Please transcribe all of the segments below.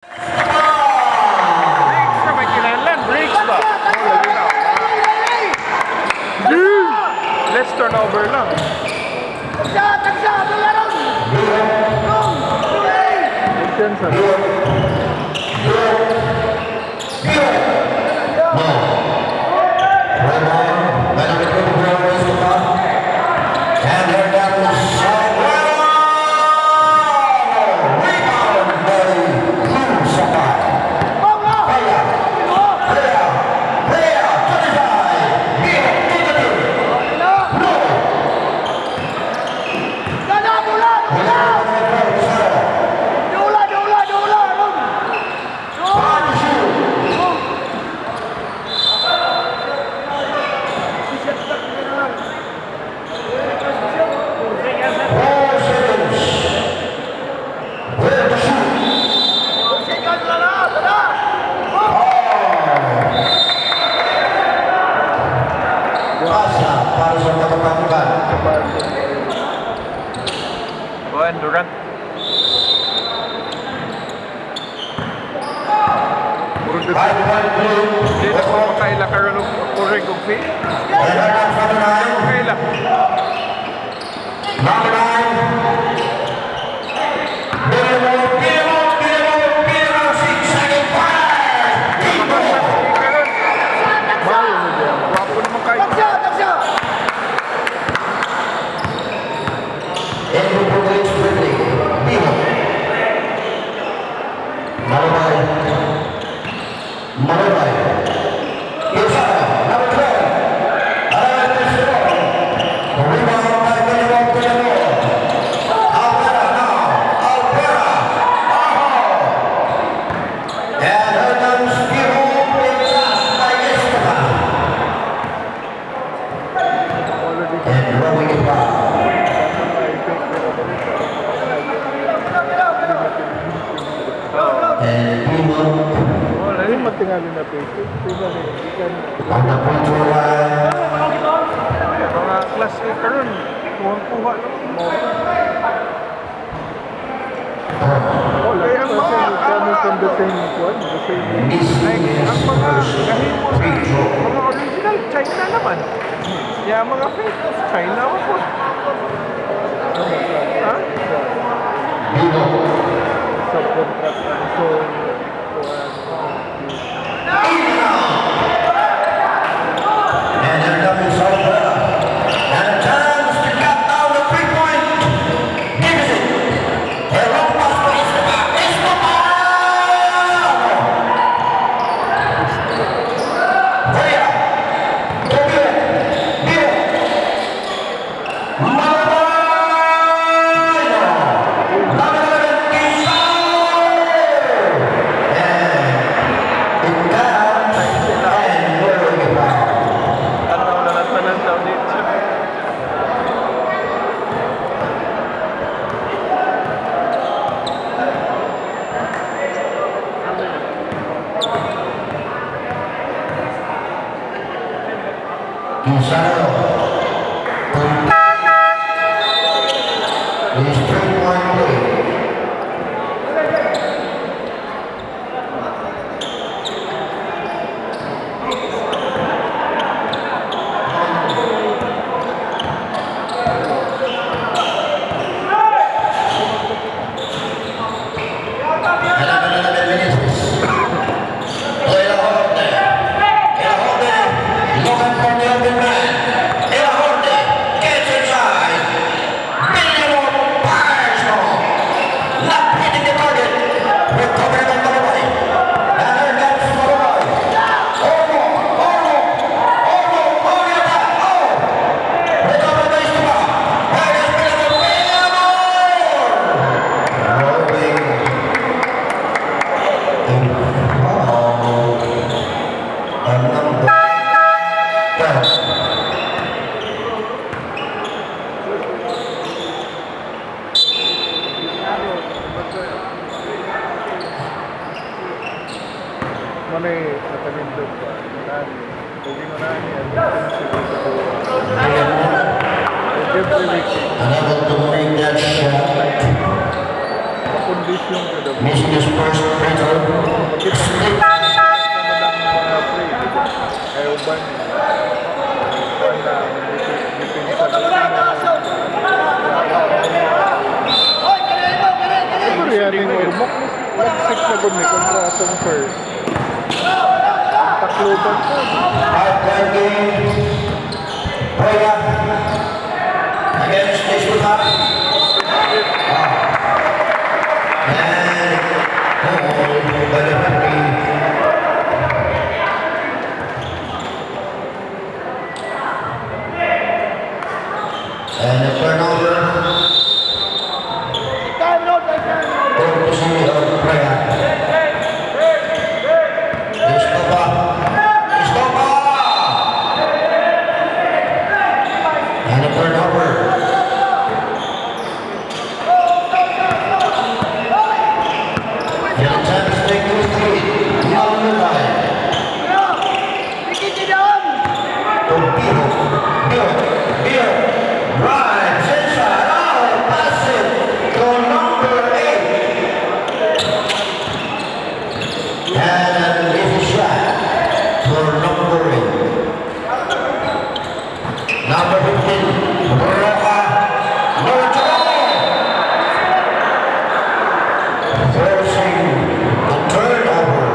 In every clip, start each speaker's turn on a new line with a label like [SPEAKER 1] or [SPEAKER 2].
[SPEAKER 1] Breaks na may kinahanglan. Breaks ba? Let's turn over lang.
[SPEAKER 2] Tagsa! Tularong!
[SPEAKER 1] Intensa. Durant. Hindi na ko makaila karon og kurig og fee. Makaila. Tingali na pwede. Mga class A karon, kuha lang. Kaya ang mga ang mga kahimo sa mga original China naman. Kaya mga fake China po. Ha? Subcontract. So
[SPEAKER 3] and they're coming so well. And a chance to cut down the 3-point. Gives it. A long pass to Escobar. Vaya. Tobias. Bill.
[SPEAKER 1] Manay nakalindot pa. Pwede mo na niya.
[SPEAKER 3] Unable to make that shot.
[SPEAKER 1] mabilis yung ano.
[SPEAKER 3] Missing his first free throw. Split.
[SPEAKER 1] Ay, uban. Uban na. Depensa na. Siguro yan yung Ormoc. Nag-six na gud ni kontra atong first. Takloban ko.
[SPEAKER 3] Hard game. Boya. Against this one. And a turnover. Courtesy of Freya. Istopa. And a turnover. And a chance to take this lead. Down the line. To Bill. Right, inside, out, pass it to number 8. And an easy shot for number 8. Number 15, Borongan, forcing the turnover.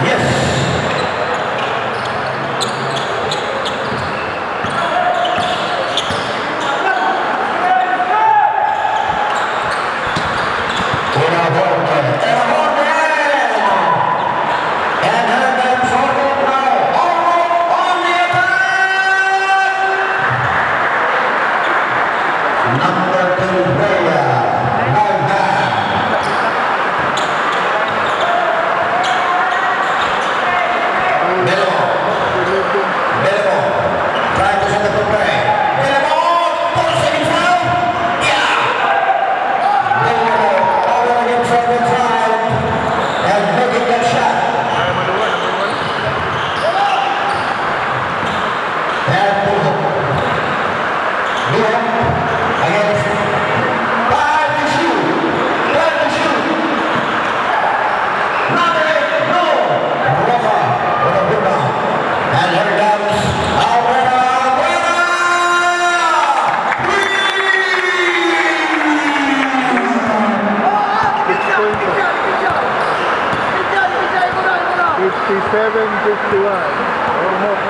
[SPEAKER 3] Yes.
[SPEAKER 1] Fifty-seven, 51. Ormoc.